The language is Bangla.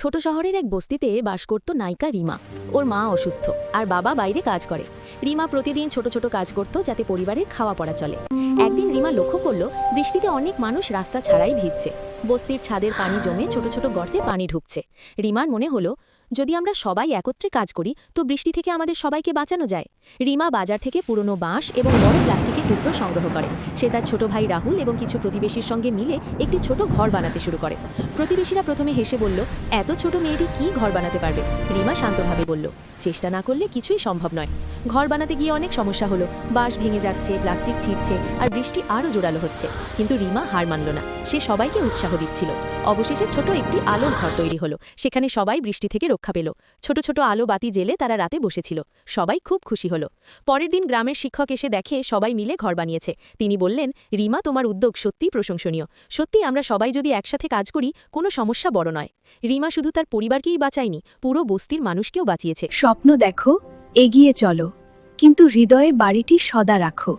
ছোট শহরের এক বস্তিতে বাস করত নায়িকা রিমা। ওর মা অসুস্থ আর বাবা বাইরে কাজ করে। রিমা প্রতিদিন ছোট ছোট কাজ করত যাতে পরিবারের খাওয়া পড়া চলে। একদিন রিমা লক্ষ্য করলো বৃষ্টিতে অনেক মানুষ রাস্তা ছাড়াই ভিজছে। বস্তির ছাদের পানি জমে ছোট ছোট গর্তে পানি ঢুকছে। রিমার মনে হলো, যদি আমরা সবাই একত্রে কাজ করি তো বৃষ্টি থেকে আমাদের সবাইকে বাঁচানো যায়। রিমা বাজার থেকে পুরনো বাঁশ এবং বড় প্লাস্টিকের টুকরো সংগ্রহ করে। সে তার ছোট ভাই রাহুল এবং কিছু প্রতিবেশীর সঙ্গে মিলে একটি ছোট ঘর বানাতে শুরু করে। প্রতিবেশীরা প্রথমে হেসে বলল, এত ছোট মেয়েটি কি ঘর বানাতে পারবে? রিমা শান্তভাবে বলল, চেষ্টা না করলে কিছুই সম্ভব নয়। ঘর বানাতে গিয়ে অনেক সমস্যা হলো, বাঁশ ভেঙে যাচ্ছে, প্লাস্টিক ছিঁড়ছে আর বৃষ্টি আরও জোরালো হচ্ছে। কিন্তু রিমা হার মানল না, সে সবাইকে উৎসাহ দিচ্ছিল। অবশেষে ছোট একটি আলোর ঘর তৈরি হলো। সেখানে সবাই বৃষ্টি থেকে রক্ষা পেল। ছোট ছোট আলো বাতি জেলে তারা রাতে বসেছিল। সবাই খুব খুশি হলো। পরের দিন গ্রামের শিক্ষক এসে দেখে সবাই মিলে ঘর বানিয়েছে। তিনি বললেন, রিমা, তোমার উদ্যোগ সত্যিই প্রশংসনীয়। সত্যি আমরা সবাই যদি একসাথে কাজ করি কোনো সমস্যা বড় নয়। রিমা শুধু তার পরিবারকেই বাঁচায়নি, পুরো বস্তির মানুষকেও বাঁচিয়েছে। স্বপ্ন দেখো, এগিয়ে চলো, কিন্তু হৃদয়ে বাড়িটি সদা রাখো।